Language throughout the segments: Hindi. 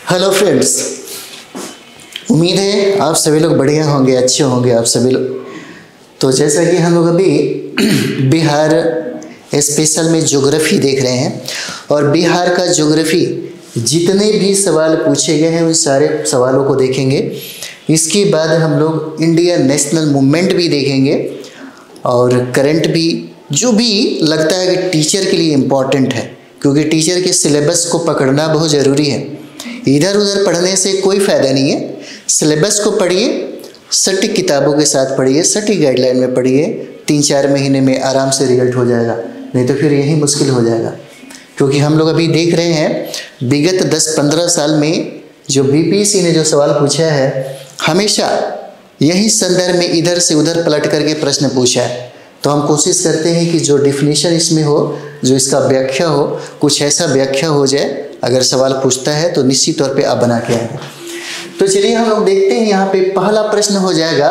हेलो फ्रेंड्स, उम्मीद है आप सभी लोग बढ़िया होंगे, अच्छे होंगे आप सभी लोग। तो जैसा कि हम लोग अभी बिहार स्पेशल में ज्योग्राफी देख रहे हैं और बिहार का ज्योग्राफी जितने भी सवाल पूछे गए हैं उन सारे सवालों को देखेंगे। इसके बाद हम लोग इंडिया नेशनल मूवमेंट भी देखेंगे और करंट भी, जो भी लगता है कि टीचर के लिए इम्पोर्टेंट है, क्योंकि टीचर के सिलेबस को पकड़ना बहुत ज़रूरी है। इधर उधर पढ़ने से कोई फ़ायदा नहीं है। सिलेबस को पढ़िए, सटीक किताबों के साथ पढ़िए, सटीक गाइडलाइन में पढ़िए। 3-4 महीने में आराम से रिजल्ट हो जाएगा, नहीं तो फिर यही मुश्किल हो जाएगा। क्योंकि हम लोग अभी देख रहे हैं विगत 10-15 साल में जो बीपीएससी ने जो सवाल पूछा है, हमेशा यही संदर्भ में इधर से उधर पलट करके प्रश्न पूछा है। तो हम कोशिश करते हैं कि जो डिफिनीशन इसमें हो, जो इसका व्याख्या हो, कुछ ऐसा व्याख्या हो जाए। अगर सवाल पूछता है तो निश्चित तौर पे आप बना के आएंगे। तो चलिए हम लोग देखते हैं। यहाँ पे पहला प्रश्न हो जाएगा,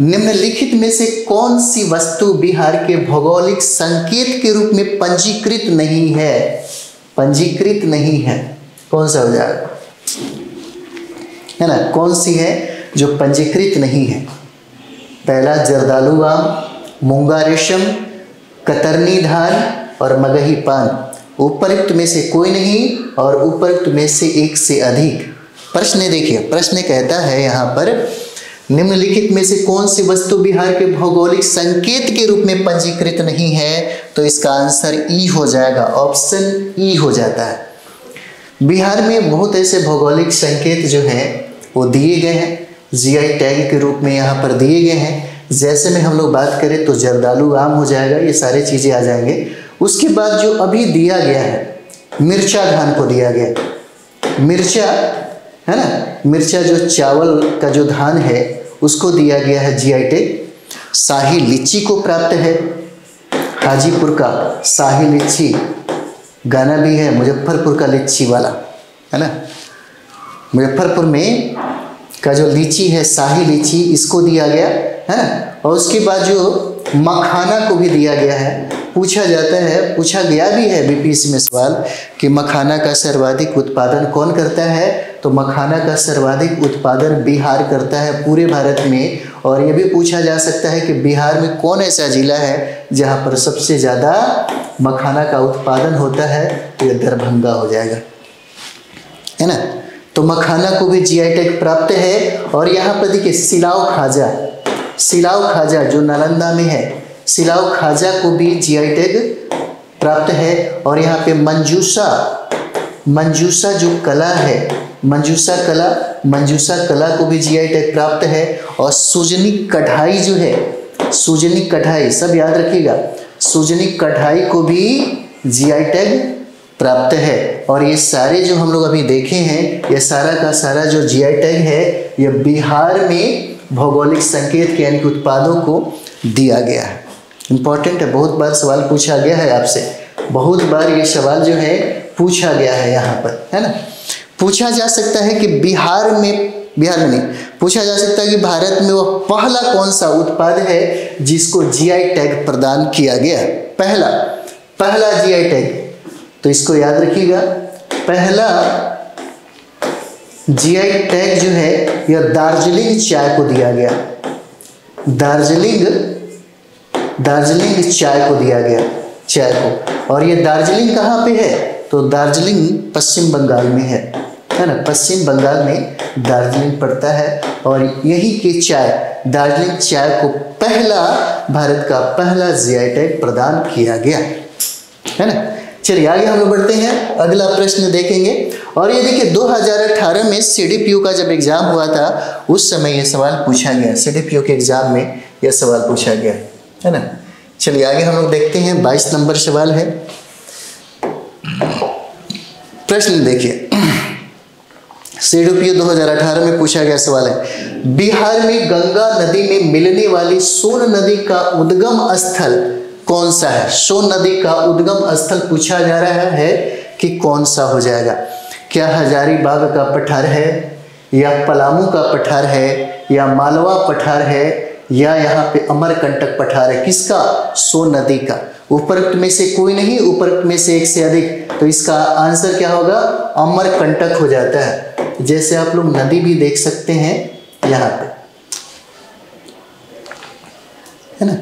निम्नलिखित में से कौन सी वस्तु बिहार के भौगोलिक संकेत के रूप में पंजीकृत नहीं है? पंजीकृत नहीं है, कौन सा हो जाएगा, है ना? कौन सी है जो पंजीकृत नहीं है? पहला जर्दालू आम, मूंगा रेशम, कतरनी धान और मगही पान। उपयुक्त में से कोई नहीं और उपयुक्त में से एक से अधिक। प्रश्न देखिए, प्रश्न कहता है यहाँ पर, निम्नलिखित में से कौन सी वस्तु बिहार के भौगोलिक संकेत के रूप में पंजीकृत नहीं है? तो इसका आंसर ई हो जाएगा, ऑप्शन ई हो जाता है। बिहार में बहुत ऐसे भौगोलिक संकेत जो हैं वो दिए गए हैं, जीआई टैग के रूप में यहाँ पर दिए गए हैं। जैसे में हम लोग बात करें तो जर्दालू आम हो जाएगा, ये सारी चीज़ें आ जाएंगे। उसके बाद जो अभी दिया गया है, मिर्चा धान को दिया गया, मिर्चा है ना, मिर्चा जो चावल का जो धान है उसको दिया गया है जीआई टैग। शाही लीची को प्राप्त है, हाजीपुर का शाही लीची, गाना भी है मुजफ्फरपुर का लीची वाला, है ना। मुजफ्फरपुर में का जो लीची है शाही लीची, इसको दिया गया है ना। और उसके बाद जो मखाना को भी दिया गया है। पूछा जाता है, पूछा गया भी है बीपीएससी में सवाल कि मखाना का सर्वाधिक उत्पादन कौन करता है? तो मखाना का सर्वाधिक उत्पादन बिहार करता है पूरे भारत में। और ये भी पूछा जा सकता है कि बिहार में कौन ऐसा जिला है जहाँ पर सबसे ज़्यादा मखाना का उत्पादन होता है? तो ये दरभंगा हो जाएगा, है ना। तो मखाना को भी जीआई टैग प्राप्त है। और यहाँ पर देखिए सिलाव खाजा, सिलाव खाजा जो नालंदा में है, सिलाव खाजा को भी जीआई टैग प्राप्त है। और यहाँ पे मंजूसा, मंजूसा जो कला है, मंजूसा कला, मंजूसा कला को भी जीआई टैग प्राप्त है। और सुजनी कढ़ाई जो है, सुजनी कढ़ाई, सब याद रखिएगा, सुजनी कढ़ाई को भी जीआई टैग प्राप्त है। और ये सारे जो हम लोग अभी देखे हैं, ये सारा का सारा जो जीआई टैग है, ये बिहार में भौगोलिक संकेत के यानी कि उत्पादों को दिया गया है। इम्पॉर्टेंट है, बहुत बार सवाल पूछा गया है आपसे, बहुत बार ये सवाल जो है पूछा गया है यहाँ पर, है ना। पूछा जा सकता है कि बिहार में नहीं, पूछा जा सकता है कि भारत में वह पहला कौन सा उत्पाद है जिसको जीआई टैग प्रदान किया गया? पहला जीआई टैग, तो इसको याद रखिएगा, पहला जीआई टैग जो है यह दार्जिलिंग चाय को दिया गया। दार्जिलिंग चाय को दिया गया, चाय को। और ये दार्जिलिंग कहाँ पे है? तो दार्जिलिंग पश्चिम बंगाल में है ना। पश्चिम बंगाल में दार्जिलिंग पड़ता है। और यही की चाय, दार्जिलिंग चाय को पहला, भारत का पहला जीआई टैग प्रदान किया गया, है ना। चलिए आगे हम लोग बढ़ते हैं, अगला प्रश्न देखेंगे। और ये देखिए 2018 में सीडीपीयू का जब एग्जाम हुआ था उस समय ये सवाल पूछा गया, सीडीपीयू के एग्जाम में यह सवाल पूछा गया, है ना। चलिए आगे हम लोग देखते हैं, 22 नंबर सवाल है। प्रश्न देखिए, सीडीपीयू 2018 में पूछा गया सवाल है, बिहार में गंगा नदी में मिलने वाली सोन नदी का उद्गम स्थल कौन सा है? सोन नदी का उद्गम स्थल पूछा जा रहा है कि कौन सा हो जाएगा? क्या हजारीबाग का पठार है, या पलामू का पठार है, या मालवा पठार है, या यहाँ पे अमरकंटक पठार है? किसका? सोन नदी का। उपरोक्त में से कोई नहीं, उपरोक्त में से एक से अधिक। तो इसका आंसर क्या होगा? अमरकंटक हो जाता है। जैसे आप लोग नदी भी देख सकते हैं यहाँ पे, है ना।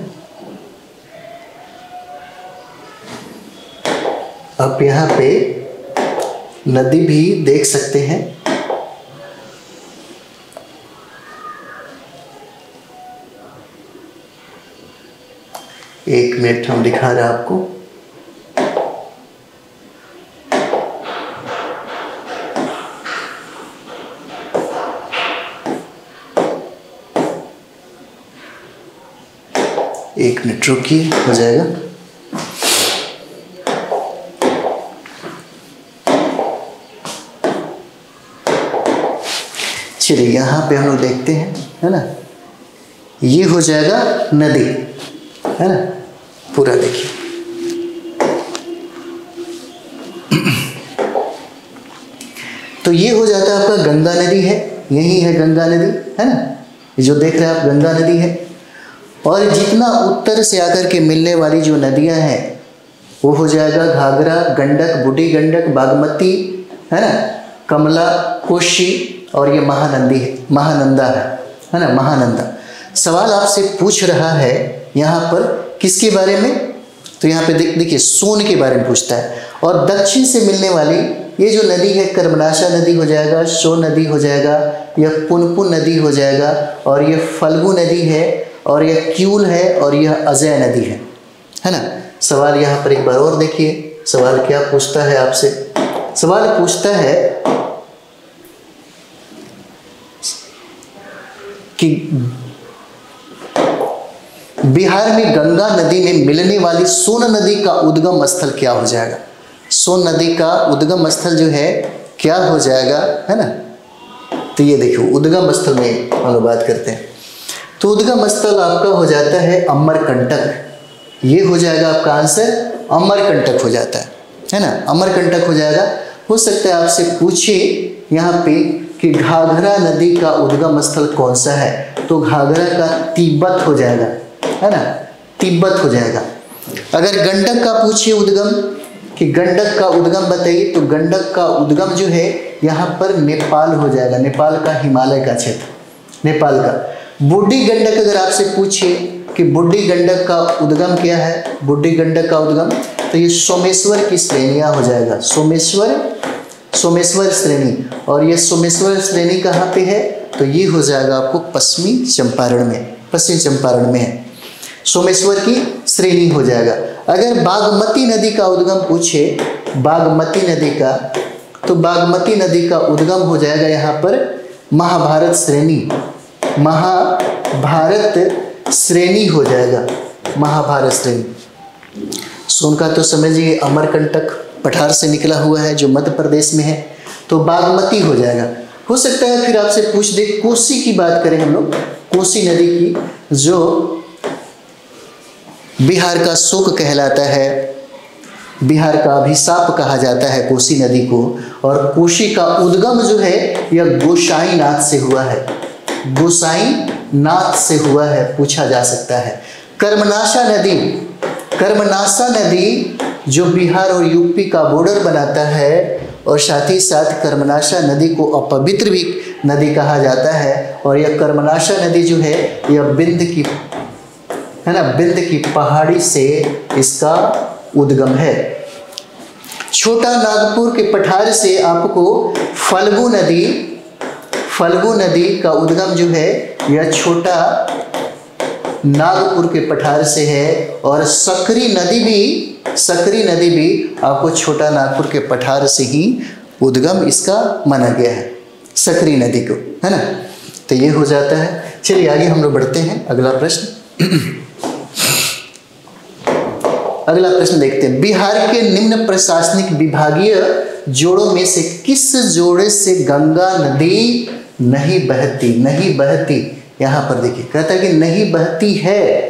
आप यहाँ पे नदी भी देख सकते हैं। एक मिनट हम दिखा रहे हैं आपको। एक मिनट रुकिए, हो जाएगा। चलिए यहाँ पे हम लोग देखते हैं, है ना, ये हो जाएगा नदी, है ना, पूरा देखिए। तो ये हो जाता है आपका गंगा नदी है, यही है गंगा नदी, है ना, ये जो देख रहे हैं आप गंगा नदी है। और जितना उत्तर से आकर के मिलने वाली जो नदियां हैं वो हो जाएगा घाघरा, गंडक, बूढ़ी गंडक, बागमती, है ना, कमला, कोशी, और ये महानंदी है, महानंदा है ना, महानंदा। सवाल आपसे पूछ रहा है यहाँ पर किसके बारे में, तो यहाँ पे देखिए सोन के बारे में पूछता है। और दक्षिण से मिलने वाली ये जो नदी है कर्मनाशा नदी हो जाएगा, शो नदी हो जाएगा, यह पुनपुन नदी हो जाएगा, और यह फल्गु नदी है, और यह क्यूल है, और यह अजय नदी है ना। सवाल यहाँ पर एक बार और देखिए, सवाल क्या पूछता है आपसे। सवाल पूछता है कि बिहार में गंगा नदी में मिलने वाली सोन नदी का उद्गम स्थल क्या हो जाएगा। सोन नदी का उद्गम स्थल जो है क्या हो जाएगा, है ना। तो ये देखिए उद्गम स्थल में हम लोग बात करते हैं, तो उद्गम स्थल आपका हो जाता है अमरकंटक। ये हो जाएगा आपका आंसर, अमरकंटक हो जाता है ना, अमरकंटक हो जाएगा। हो सकता है आपसे पूछे यहाँ पे कि घाघरा नदी का उद्गम स्थल कौन सा है, तो घाघरा का तिब्बत हो जाएगा, है ना, तिब्बत हो जाएगा। अगर गंडक का पूछिए उद्गम कि गंडक का उद्गम बताइए, तो गंडक का उद्गम जो है यहाँ पर नेपाल हो जाएगा, नेपाल का हिमालय का क्षेत्र, नेपाल का। बूढ़ी गंडक अगर आपसे पूछे कि बूढ़ी गंडक का उद्गम क्या है, बूढ़ी गंडक का उद्गम, तो ये सोमेश्वर की श्रेणियाँ हो जाएगा, सोमेश्वर श्रेणी। और ये सोमेश्वर श्रेणी कहाँ पे है, तो ये हो जाएगा आपको पश्चिमी चंपारण में, पश्चिम चंपारण में है, सोमेश्वर की श्रेणी हो जाएगा। अगर बागमती नदी का उद्गम पूछे, बागमती नदी का, तो बागमती नदी का उद्गम हो जाएगा यहाँ पर महाभारत श्रेणी, महाभारत श्रेणी हो जाएगा, महाभारत श्रेणी। सोन का तो समझिए अमरकंटक पठार से निकला हुआ है जो मध्य प्रदेश में है, तो बागमती हो जाएगा। हो सकता है फिर आपसे पूछ दे, कोसी की बात करें हम लोग, कोसी नदी की, जो बिहार का शोक कहलाता है, बिहार का अभिशाप कहा जाता है कोसी नदी को। और कोसी का उद्गम जो है यह गोसाईनाथ से हुआ है, गोसाईनाथ से हुआ है, पूछा जा सकता है। कर्मनाशा नदी, कर्मनाशा नदी जो बिहार और यूपी का बॉर्डर बनाता है, और साथ ही साथ कर्मनाशा नदी को अपवित्र भी नदी कहा जाता है। और यह कर्मनाशा नदी जो है यह बिंद की, है ना, बिंद की पहाड़ी से इसका उद्गम है। छोटा नागपुर के पठार से आपको फल्गु नदी, फल्गु नदी का उद्गम जो है यह छोटा नागपुर के पठार से है। और सकरी नदी भी, सकरी नदी भी आपको छोटा नागपुर के पठार से ही उद्गम इसका माना गया है, सकरी नदी को, है ना। तो ये हो जाता है। चलिए आगे हम लोग बढ़ते हैं, अगला प्रश्न। अगला प्रश्न देखते हैं, बिहार के निम्न प्रशासनिक विभागीय जोड़ों में से किस जोड़े से गंगा नदी नहीं बहती, नहीं बहती। यहाँ पर देखिए कहता है कि नहीं बहती है,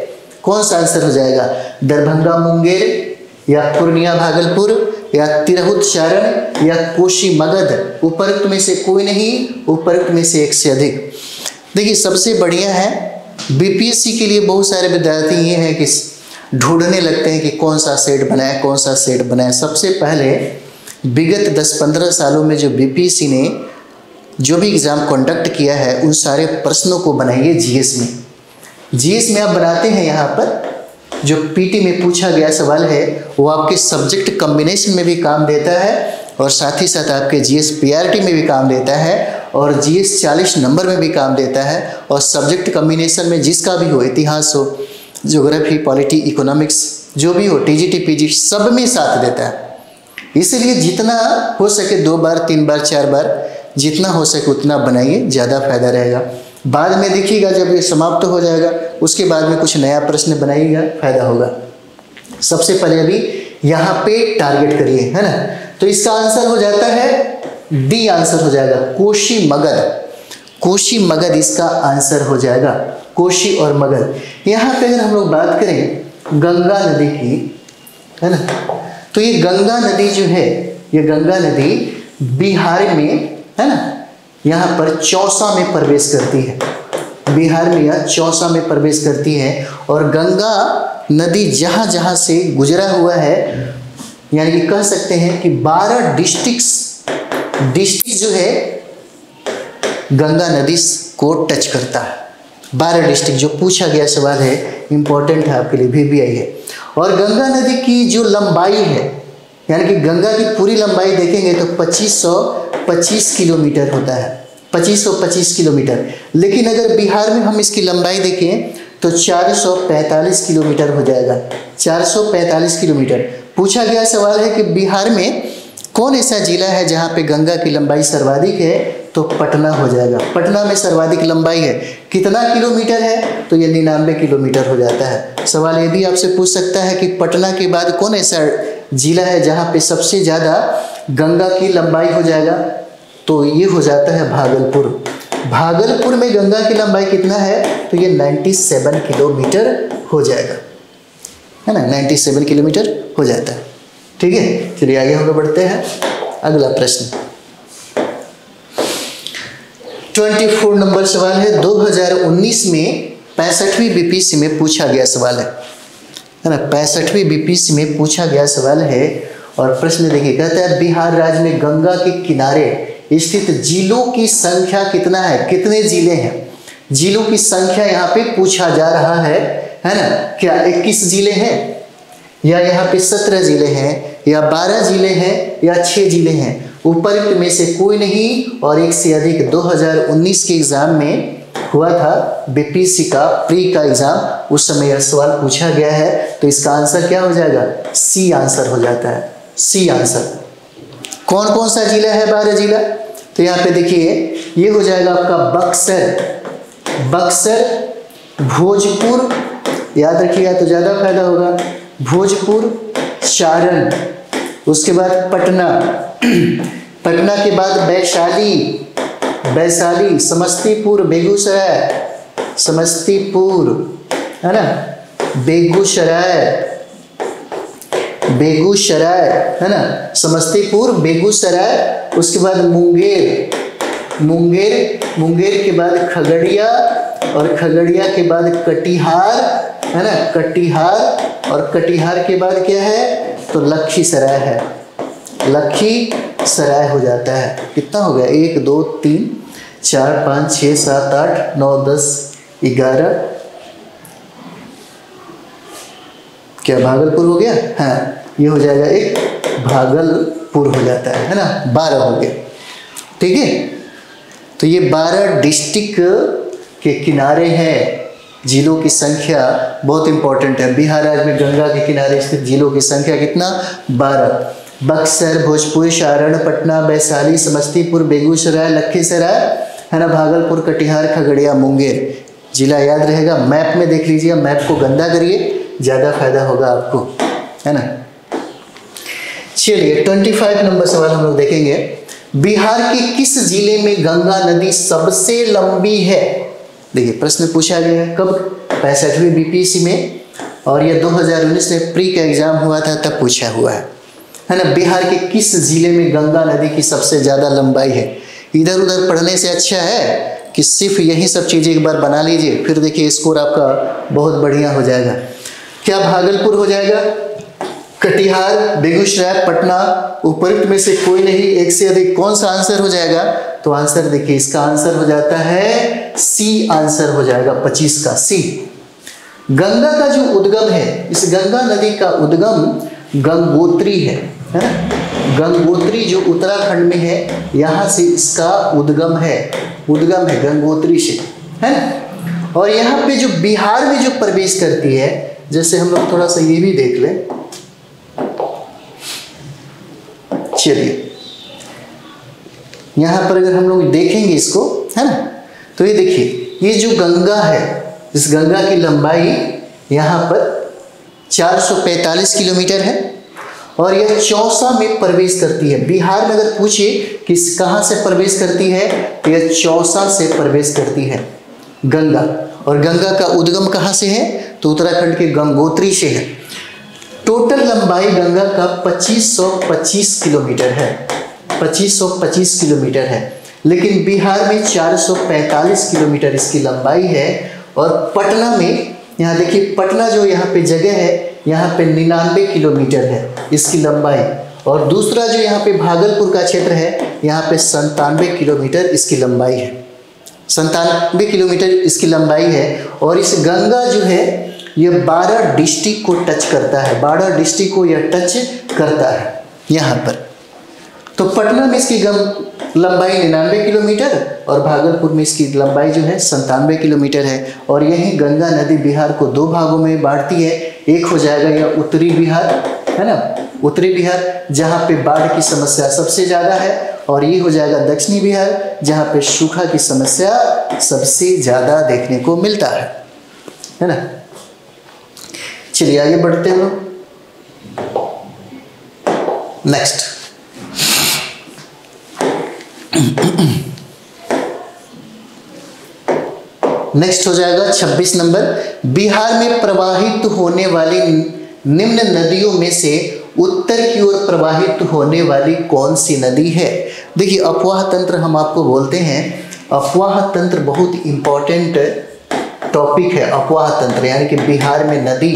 कौन सा आंसर हो जाएगा, दरभंगा मुंगेर, या पूर्णिया भागलपुर, या तिरहुत सारण, या कोशी मगध। उपरोक्त में से कोई नहीं, उपरोक्त में से एक से अधिक। देखिए सबसे बढ़िया है, बीपीएससी के लिए बहुत सारे विद्यार्थी ये हैं कि ढूंढने लगते हैं कि कौन सा सेट बनाए, कौन सा सेट बनाए। सबसे पहले विगत 10-15 सालों में जो बीपीएससी ने जो भी एग्ज़ाम कंडक्ट किया है उन सारे प्रश्नों को बनाइए जीएस में। जीएस में आप बनाते हैं यहाँ पर जो पीटी में पूछा गया सवाल है वो आपके सब्जेक्ट कॉम्बिनेशन में भी काम देता है और साथ ही साथ आपके जीएस पीआरटी में भी काम देता है और जीएस 40 नंबर में भी काम देता है और सब्जेक्ट कॉम्बिनेशन में जिसका भी हो, इतिहास हो, ज्योग्राफी, पॉलिटी, इकोनॉमिक्स, जो भी हो, टीजीटी, पीजी, सब में साथ देता है। इसलिए जितना हो सके 2 बार 3 बार 4 बार जितना हो सके उतना बनाइए, ज़्यादा फायदा रहेगा। बाद में देखिएगा जब ये समाप्त हो जाएगा उसके बाद में कुछ नया प्रश्न बनाइएगा, फायदा होगा। सबसे पहले अभी यहाँ पे टारगेट करिए, है ना। तो इसका आंसर हो जाता है डी, आंसर हो जाएगा कोशी मगध। कोशी मगध इसका आंसर हो जाएगा, कोशी और मगध। यहाँ पे अगर हम लोग बात करें गंगा नदी की, है ना, तो ये गंगा नदी जो है, ये गंगा नदी बिहार में, है ना, यहाँ पर चौसा में प्रवेश करती है। बिहार में यह चौसा में प्रवेश करती है और गंगा नदी जहाँ जहाँ से गुजरा हुआ है, यानी कि कह सकते हैं कि 12 डिस्ट्रिक्ट जो है गंगा नदी को टच करता है। 12 डिस्ट्रिक्ट जो पूछा गया सवाल है, इंपॉर्टेंट है आपके लिए, VBI है। और गंगा नदी की जो लंबाई है, यानी कि गंगा की पूरी लंबाई देखेंगे तो 2525 किलोमीटर होता है, 2525 किलोमीटर। लेकिन अगर बिहार में हम इसकी लंबाई देखें तो 445 किलोमीटर हो जाएगा, 445 किलोमीटर। पूछा गया सवाल है कि बिहार में कौन ऐसा जिला है जहाँ पे गंगा की लंबाई सर्वाधिक है, तो पटना हो जाएगा। पटना में सर्वाधिक लंबाई है, कितना किलोमीटर है, तो ये 99 किलोमीटर हो जाता है। सवाल ये भी आपसे पूछ सकता है कि पटना के बाद कौन ऐसा जिला है जहाँ पे सबसे ज़्यादा गंगा की लंबाई हो जाएगा, तो ये हो जाता है भागलपुर। भागलपुर में गंगा की लंबाई कितना है, तो ये 97 किलोमीटर हो जाएगा, है ना, 97 किलोमीटर हो जाता है। ठीक है, चलिए आगे हम लोग बढ़ते हैं। अगला प्रश्न 24 नंबर सवाल है। 2019 में 65वीं बीपीएससी में पूछा गया सवाल है ना, 65वीं बीपीएससी में पूछा गया सवाल है। और प्रश्न देखिए, कहता है बिहार राज्य में गंगा के किनारे स्थित जिलों की संख्या कितना है, कितने जिले हैं। जिलों की संख्या यहाँ पे पूछा जा रहा है ना। क्या 21 जिले हैं, या यहाँ पे 17 जिले हैं, या 12 जिले हैं, या 6 जिले हैं। उपरोक्त में से कोई नहीं और एक से अधिक। 2019 के एग्जाम में हुआ था बीपीएससी का प्री का एग्जाम, उस समय यह सवाल पूछा गया है। तो इसका आंसर क्या हो जाएगा, सी आंसर हो जाता है, सी आंसर। कौन कौन सा जिला है, 12 जिला। तो यहाँ पे देखिए ये हो जाएगा आपका बक्सर, भोजपुर, याद रखिएगा तो ज़्यादा फायदा होगा, भोजपुर, सारण, उसके बाद पटना, पटना के बाद वैशाली, समस्तीपुर, समस्तीपुर, है ना, बेगूसराय, है ना, समस्तीपुर, बेगूसराय। उसके बाद मुंगेर के बाद खगड़िया, और खगड़िया के बाद कटिहार, है ना, कटिहार। और कटिहार के बाद क्या है, तो लखीसराय है, लखीसराय हो जाता है। कितना हो गया, 1 2 3 4 5 6 7 8 9 10 11, क्या भागलपुर हो गया, हाँ ये हो जाएगा, एक भागलपुर हो जाता है ना, 12 हो गया। ठीक है, तो ये 12 डिस्ट्रिक्ट के किनारे हैं। जिलों की संख्या बहुत इंपॉर्टेंट है। बिहार राज्य में गंगा के किनारे स्थित जिलों की संख्या कितना, 12। बक्सर, भोजपुर, सारण, पटना, वैशाली, समस्तीपुर, बेगूसराय, लखीसराय, है ना, भागलपुर, कटिहार, खगड़िया, मुंगेर। जिला याद रहेगा, मैप में देख लीजिए, मैप को गंदा करिए, ज़्यादा फायदा होगा आपको, है ना। चलिए 25 नंबर सवाल हम लोग देखेंगे। बिहार के किस जिले में गंगा नदी सबसे लंबी है। देखिए प्रश्न पूछा गया है कब, 65वीं बीपीएससी में, और ये 2019 में प्री का एग्जाम हुआ था तब पूछा हुआ है ना। बिहार के किस जिले में गंगा नदी की सबसे ज़्यादा लंबाई है। इधर उधर पढ़ने से अच्छा है कि सिर्फ यही सब चीज़ें एक बार बना लीजिए, फिर देखिए स्कोर आपका बहुत बढ़िया हो जाएगा। क्या भागलपुर हो जाएगा, कटिहार, बेगूसराय, पटना, उपरोक्त में से कोई नहीं, एक से अधिक, कौन सा आंसर हो जाएगा, तो आंसर देखिए, इसका आंसर हो जाता है सी, आंसर हो जाएगा 25 का सी। गंगा का जो उद्गम है, इस गंगा नदी का उद्गम गंगोत्री है ना। गंगोत्री जो उत्तराखंड में है, यहाँ से इसका उद्गम है गंगोत्री से, है ना। और यहाँ पे जो बिहार में जो प्रवेश करती है, जैसे हम लोग थोड़ा सा ये भी देख लें, चलिए यहाँ पर अगर हम लोग देखेंगे इसको, है ना, तो ये देखिए, ये जो गंगा है, इस गंगा की लंबाई यहाँ पर 445 किलोमीटर है और यह चौसा में प्रवेश करती है। बिहार में अगर पूछे कि कहाँ से प्रवेश करती है, तो यह चौसा से प्रवेश करती है गंगा। और गंगा का उद्गम कहाँ से है, तो उत्तराखंड के गंगोत्री से है। टोटल लंबाई गंगा का 2525 किलोमीटर है, 2525 किलोमीटर है, लेकिन बिहार में 445 किलोमीटर इसकी लंबाई है। और पटना में, यहाँ देखिए, पटना जो यहाँ पे जगह है, यहाँ पे 99 किलोमीटर है इसकी लंबाई। और दूसरा जो यहाँ पे भागलपुर का क्षेत्र है, यहाँ पे 97 किलोमीटर इसकी लंबाई है, 97 किलोमीटर इसकी लंबाई है। और इस गंगा जो है, ये 12 डिस्ट्रिक्ट को टच करता है, 12 डिस्ट्रिक्ट को यह टच करता है यहाँ पर। तो पटना में इसकी लंबाई 99 किलोमीटर और भागलपुर में इसकी लंबाई जो है 97 किलोमीटर है। और यही गंगा नदी बिहार को दो भागों में बांटती है। एक हो जाएगा यह उत्तरी बिहार, है ना, उत्तरी बिहार जहाँ पे बाढ़ की समस्या सबसे ज़्यादा है, और ये हो जाएगा दक्षिणी बिहार जहाँ पे सूखा की समस्या सबसे ज़्यादा देखने को मिलता है ना। चलिए आगे बढ़ते हैं। नेक्स्ट नेक्स्ट हो जाएगा 26 नंबर। बिहार में प्रवाहित होने वाली निम्न नदियों में से उत्तर की ओर प्रवाहित होने वाली कौन सी नदी है। देखिए, अफवाह तंत्र हम आपको बोलते हैं। अफवाह तंत्र बहुत इंपॉर्टेंट टॉपिक है। अफवाह तंत्र यानी कि बिहार में नदी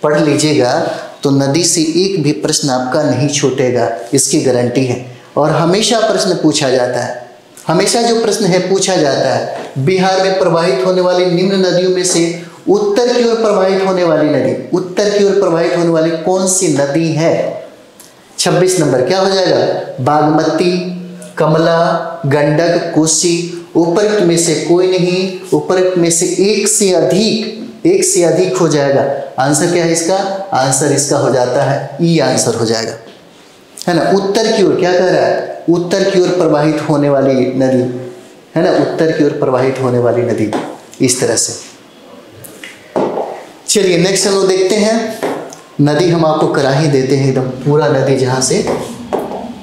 पढ़ लीजिएगा तो नदी से एक भी प्रश्न आपका नहीं छूटेगा, इसकी गारंटी है। और हमेशा प्रश्न पूछा जाता है, हमेशा जो प्रश्न है पूछा जाता है, बिहार में प्रवाहित होने वाली निम्न नदियों में से उत्तर की ओर प्रवाहित होने वाली नदी, उत्तर की ओर प्रवाहित होने वाली कौन सी नदी है। 26 नंबर क्या हो जाएगा, बागमती, कमला, गंडक, कोसी। उपरोक्त में से कोई नहीं, उपरोक्त में से एक से अधिक हो जाएगा। आंसर क्या है इसका, आंसर इसका हो जाता है ई, आंसर हो जाएगा, है ना। उत्तर की ओर क्या कह रहा है, उत्तर की ओर प्रवाहित होने वाली नदी, है ना, उत्तर की ओर प्रवाहित होने वाली नदी, इस तरह से। चलिए नेक्स्ट हम लोग देखते हैं। नदी हम आपको करा ही देते हैं एकदम पूरा नदी, जहां से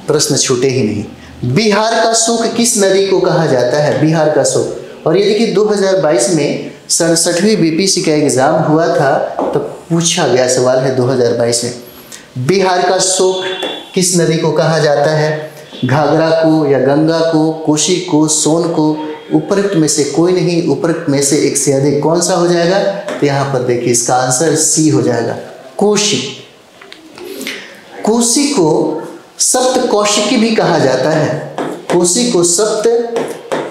प्रश्न छूटे ही नहीं। बिहार का शोक किस नदी को कहा जाता है, बिहार का शोक। और ये देखिए 2022 में 67वीं बीपीएससी का एग्जाम हुआ था, तो पूछा गया सवाल है 2022 में, बिहार का शोक किस नदी को कहा जाता है। घाघरा को या गंगा को, कोसी को, सोन को। उपरोक्त में से कोई नहीं, उपरोक्त में से एक से अधिक कौन सा हो जाएगा, तो यहाँ पर देखिए इसका आंसर सी हो जाएगा, कोसी। कोसी को सप्त कौशिकी भी कहा जाता है, कोसी को सप्त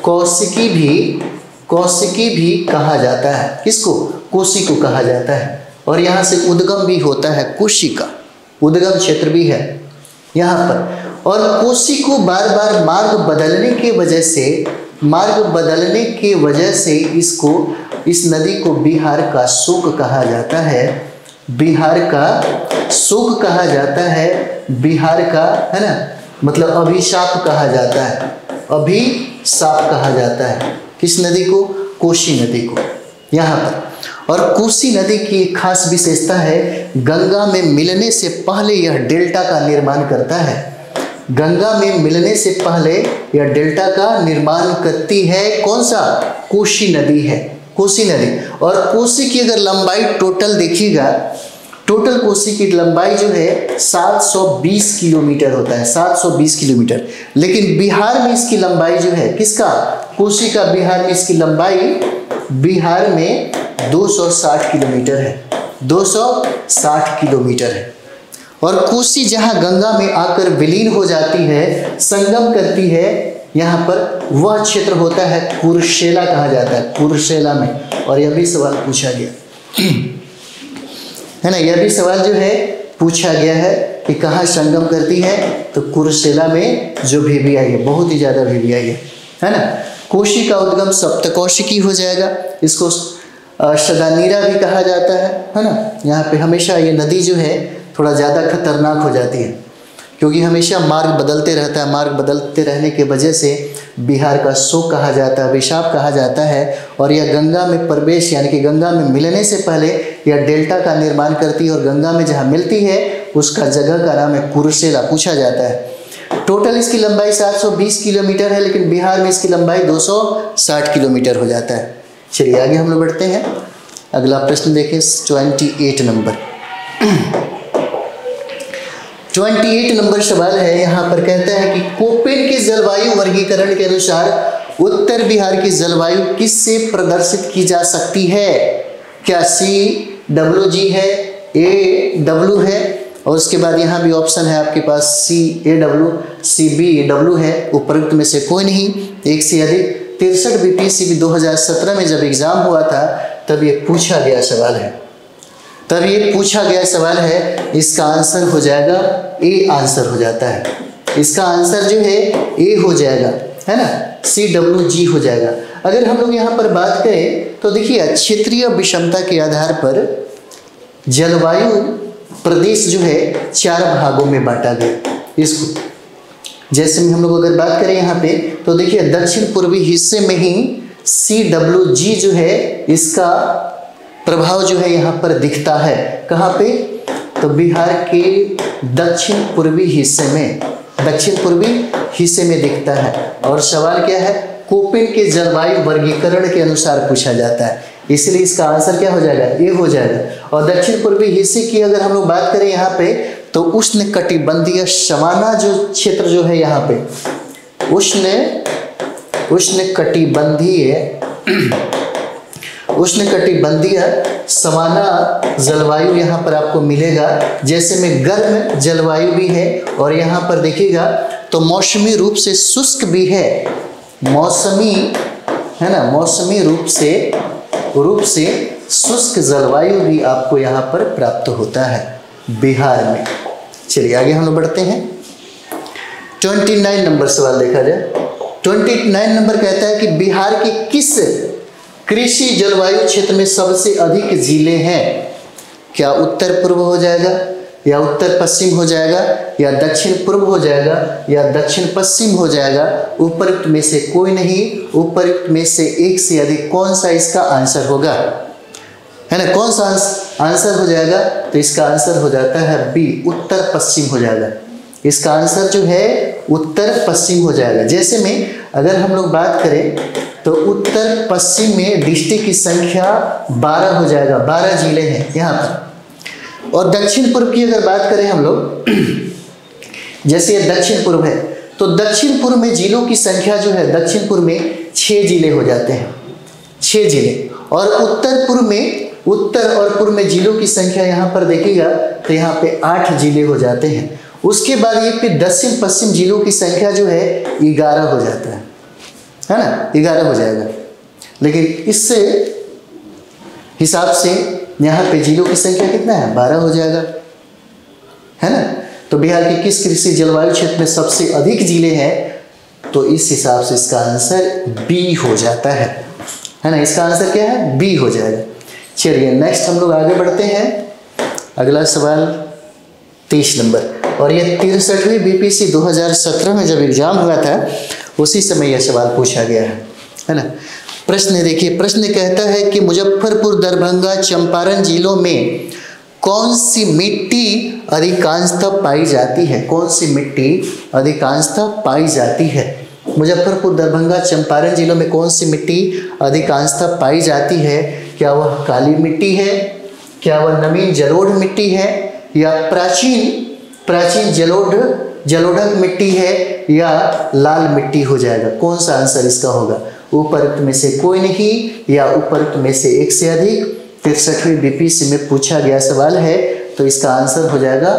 कौशिकी भी कहा जाता है। किसको, कोसी को कहा जाता है। और यहाँ से उद्गम भी होता है, कोसी का उद्गम क्षेत्र भी है यहाँ पर। और कोसी को बार बार मार्ग बदलने के वजह से इसको, इस नदी को बिहार का शोक कहा जाता है, बिहार का शोक कहा जाता है, बिहार का, है ना, मतलब अभिशाप कहा जाता है, अभिशाप कहा जाता है। किस नदी को, कोसी नदी को यहाँ पर। और कोसी नदी की एक खास विशेषता है, गंगा में मिलने से पहले यह डेल्टा का निर्माण करता है। गंगा में मिलने से पहले यह डेल्टा का निर्माण करती है, कौन सा, कोसी नदी है, कोसी नदी। और कोसी की अगर लंबाई टोटल देखिएगा, टोटल कोसी की लंबाई जो है 720 किलोमीटर होता है, 720 किलोमीटर। लेकिन बिहार में इसकी लंबाई जो है, किसका, कोसी का, बिहार में इसकी लंबाई बिहार में 260 किलोमीटर है, 260 किलोमीटर है। और कोसी जहां गंगा में आकर विलीन हो जाती है, संगम करती है, यहाँ पर वह क्षेत्र होता है कुरुशेला कहा जाता है, कुरुशेला में। और यह भी सवाल पूछा गया है ना, यह भी सवाल जो है पूछा गया है कि कहाँ संगम करती है, तो कुरुशेला में जो भेबियाई है, बहुत ही ज़्यादा भेबियाई है ना। कोशी का उद्गम सप्तकोशिकी हो जाएगा, इसको शदानीरा भी कहा जाता है ना। यहाँ पे हमेशा ये नदी जो है थोड़ा ज़्यादा खतरनाक हो जाती है, क्योंकि हमेशा मार्ग बदलते रहता है, मार्ग बदलते रहने की वजह से बिहार का शोक कहा जाता है, अभिशाप कहा जाता है। और यह गंगा में प्रवेश यानी कि गंगा में मिलने से पहले यह डेल्टा का निर्माण करती है, और गंगा में जहाँ मिलती है उसका जगह का नाम है कुरुशेला पूछा जाता है। टोटल इसकी लंबाई 720 किलोमीटर है, लेकिन बिहार में इसकी लंबाई 260 किलोमीटर हो जाता है। चलिए आगे हम लोग बढ़ते हैं, अगला प्रश्न देखें 28 नंबर। 28 नंबर सवाल है, यहाँ पर कहता है कि कोपेन के जलवायु वर्गीकरण के अनुसार उत्तर बिहार की जलवायु किससे प्रदर्शित की जा सकती है? क्या CWG है, AW है, और उसके बाद यहाँ भी ऑप्शन है आपके पास CAW, CBW है, उपरोक्त में से कोई नहीं। एक से अधिक 63 BPSC 2017 में जब एग्जाम हुआ था तब ये पूछा गया सवाल है, तब ये पूछा गया सवाल है। इसका आंसर हो जाएगा A आंसर हो जाता है, इसका आंसर जो है A हो जाएगा, है ना, CWG हो जाएगा। अगर हम लोग यहाँ पर बात करें तो देखिए क्षेत्रीय विषमता के आधार पर जलवायु प्रदेश जो है 4 भागों में बांटा गया इसको। जैसे में हम लोग अगर बात करें यहाँ पे तो देखिए दक्षिण पूर्वी हिस्से में ही CWG जो है इसका प्रभाव जो है यहाँ पर दिखता है। कहाँ पे? तो बिहार के दक्षिण पूर्वी हिस्से में, दक्षिण पूर्वी हिस्से में दिखता है। और सवाल क्या है? कोपेन के जलवायु वर्गीकरण के अनुसार पूछा जाता है, इसलिए इसका आंसर क्या हो जाएगा? ए हो जाएगा। और दक्षिण पूर्वी हिस्से की अगर हम लोग बात करें यहाँ पे तो उष्ण कटिबंधीय सवाना जो क्षेत्र जो है यहाँ पे उष्ण कटिबंधीय सवाना जलवायु यहाँ पर आपको मिलेगा। जैसे में गर्म जलवायु भी है, और यहाँ पर देखिएगा तो मौसमी रूप से शुष्क भी है, मौसमी है ना, मौसमी रूप से शुष्क जलवायु भी आपको यहाँ पर प्राप्त होता है बिहार में। चलिए आगे हम लोग बढ़ते हैं। 29 नंबर सवाल देखा जाए। 29 नंबर कहता है कि बिहार के किस कृषि जलवायु क्षेत्र में सबसे अधिक जिले हैं? क्या उत्तर पूर्व हो जाएगा, या उत्तर पश्चिम हो जाएगा, या दक्षिण पूर्व हो जाएगा, या दक्षिण पश्चिम हो जाएगा? उपरोक्त में से कोई नहीं, उपरोक्त में से एक से अधिक। कौन सा इसका आंसर होगा, है ना? कौन सा आंसर हो जाएगा? तो इसका आंसर हो जाता है बी, उत्तर पश्चिम हो जाएगा। इसका आंसर जो है उत्तर पश्चिम हो जाएगा। जैसे में अगर हम लोग बात करें तो उत्तर पश्चिम में डिस्ट्रिक्ट की संख्या 12 हो जाएगा, 12 जिले हैं यहाँ पर। और दक्षिण पूर्व की अगर बात करें हम लोग, जैसे ये दक्षिण पूर्व है तो दक्षिण पूर्व में जिलों की संख्या जो है दक्षिण पूर्व में 6 जिले हो जाते हैं, 6 जिले। और उत्तर पूर्व में, उत्तर और पूर्व में जिलों की संख्या यहाँ पर देखिएगा तो यहाँ पे 8 जिले हो जाते हैं। उसके बाद ये पे दक्षिण पश्चिम जिलों की संख्या जो है 11 हो जाता है ना, 11 हो जाएगा। लेकिन इससे हिसाब से यहाँ पे जिलों की संख्या कितना है? 12 हो जाएगा, है ना। तो बिहार के किस कृषि जलवायु क्षेत्र में सबसे अधिक जिले हैं? तो इस हिसाब से इसका आंसर बी हो जाता है ना। इसका आंसर क्या है? बी हो जाएगा। चलिए नेक्स्ट हम लोग आगे बढ़ते हैं। अगला सवाल 23 नंबर, और ये 63वीं बीपीएससी 2017 में जब एग्जाम हुआ था उसी समय यह सवाल पूछा गया है ना। प्रश्न देखिए, प्रश्न कहता है कि मुजफ्फरपुर, दरभंगा, चंपारण जिलों में कौन सी मिट्टी अधिकांशतः पाई जाती है? कौन सी मिट्टी अधिकांशतः पाई जाती है? मुजफ्फरपुर, दरभंगा, चंपारण जिलों में कौन सी मिट्टी अधिकांशतः पाई जाती है? क्या वह काली मिट्टी है, क्या वह नवीन जलोढ़ मिट्टी है, या प्राचीन जलोढ़ मिट्टी है, या लाल मिट्टी हो जाएगा? कौन सा आंसर इसका होगा? उपरोक्त में से कोई नहीं, या उपरोक्त में से एक से अधिक। 63वीं बीपीएससी में पूछा गया सवाल है, तो इसका आंसर हो जाएगा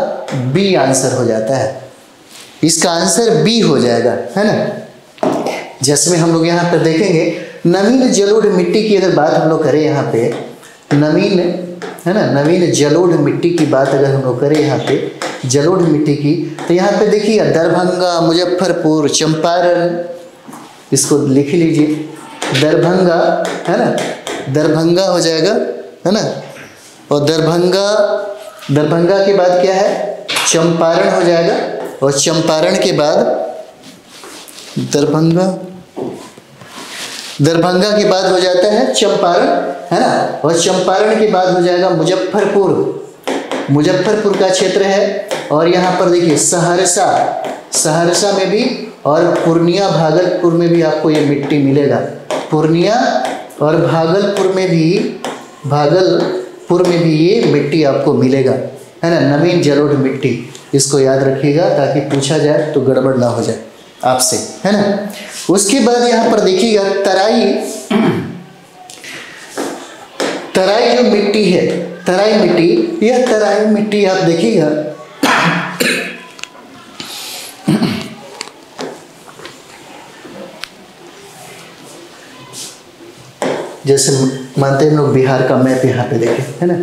बी आंसर हो जाता है। इसका आंसर बी हो जाएगा, है ना। जैसे में हम लोग यहाँ पर देखेंगे नवीन जलोढ़ मिट्टी की अगर बात हम लोग करें यहाँ पे, नवीन है ना, नवीन जलोढ़ मिट्टी की बात अगर हम लोग करें यहाँ पे जलोढ़ मिट्टी की, तो यहाँ पे देखिए दरभंगा, मुजफ्फरपुर, चंपारण, इसको लिख लीजिए, दरभंगा है ना, दरभंगा हो जाएगा है ना, और दरभंगा के बाद क्या है, चंपारण हो जाएगा, और चंपारण के बाद दरभंगा के बाद हो जाता है चंपारण है ना, और चंपारण के बाद हो जाएगा मुजफ्फरपुर, मुजफ्फरपुर का क्षेत्र है। और यहाँ पर देखिए सहरसा, सहरसा में भी, और पूर्णिया भागलपुर में भी आपको ये मिट्टी मिलेगा, पूर्णिया और भागलपुर में भी ये मिट्टी आपको मिलेगा है ना, नवीन जलोढ़ मिट्टी। इसको याद रखिएगा ताकि पूछा जाए तो गड़बड़ ना हो जाए आपसे है ना। उसके बाद यहाँ पर देखिएगा तराई जो मिट्टी है, तराई मिट्टी, यह तराई मिट्टी आप देखिएगा जैसे मानते हैं हम लोग बिहार का मैप यहाँ पे देखें है ना,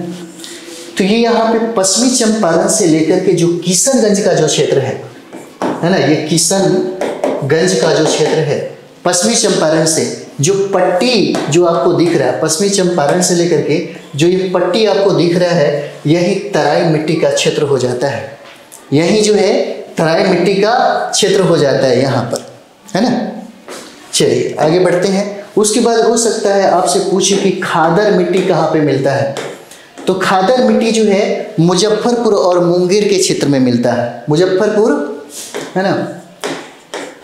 तो ये यहाँ पे पश्चिमी चंपारण से लेकर के जो किशनगंज का जो क्षेत्र है ना, ये किशनगंज का जो क्षेत्र है, पश्चिमी चंपारण से जो पट्टी जो आपको दिख रहा है, पश्चिमी चंपारण से लेकर के जो ये पट्टी आपको दिख रहा है, यही तराई मिट्टी का क्षेत्र हो जाता है, यही जो है तराई मिट्टी का क्षेत्र हो जाता है यहाँ पर है ना। चलिए आगे बढ़ते हैं। उसके बाद हो सकता है आपसे पूछे कि खादर मिट्टी कहाँ पे मिलता है, तो खादर मिट्टी जो है मुजफ्फरपुर और मुंगेर के क्षेत्र में मिलता है, मुजफ्फरपुर है ना,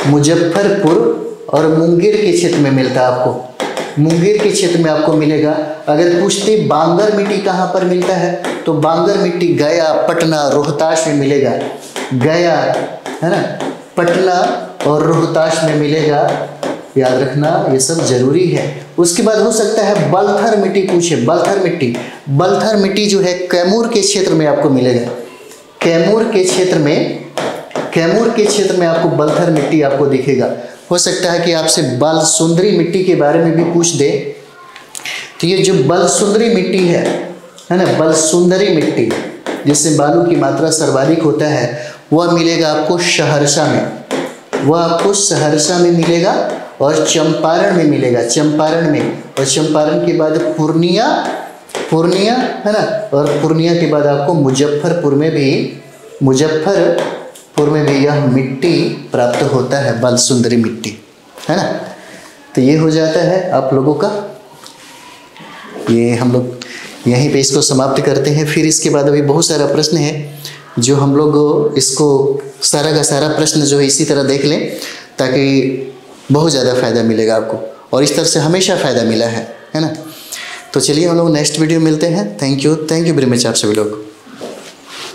मुजफ्फरपुर और मुंगेर के क्षेत्र में मिलता है आपको, मुंगेर के क्षेत्र में आपको मिलेगा। अगर पूछते बांगर मिट्टी कहाँ पर मिलता है, तो बांगर मिट्टी गया, पटना, रोहतास में मिलेगा, गया है ना, पटना और रोहतास में मिलेगा, याद रखना ये सब जरूरी है। उसके बाद हो सकता है बलथर मिट्टी पूछे, बलथर मिट्टी, बलथर मिट्टी जो है कैमूर के क्षेत्र में आपको मिलेगा, कैमूर के क्षेत्र में आपको बलथर मिट्टी आपको दिखेगा। हो सकता है कि आपसे बालसुंदरी मिट्टी के बारे में भी पूछ दे, तो ये जो बालसुंदरी मिट्टी है ना, बालसुंदरी मिट्टी जिससे बालू की मात्रा सर्वाधिक होता है, वह मिलेगा आपको सहरसा में, वह आपको सहरसा में मिलेगा और चंपारण में मिलेगा, चंपारण में, और चंपारण के बाद पूर्णिया है ना, और पूर्णिया के बाद आपको मुजफ्फरपुर में भी यह मिट्टी प्राप्त होता है, बालसुंदरी मिट्टी है ना। तो ये हो जाता है आप लोगों का, ये हम लोग यहीं पे इसको समाप्त करते हैं। फिर इसके बाद अभी बहुत सारा प्रश्न है जो हम लोग इसको सारा का सारा प्रश्न जो है इसी तरह देख लें, ताकि बहुत ज़्यादा फ़ायदा मिलेगा आपको, और इस तरह से हमेशा फ़ायदा मिला है ना। तो चलिए हम लोग नेक्स्ट वीडियो मिलते हैं। थैंक यू वेरी मच आप सभी लोग।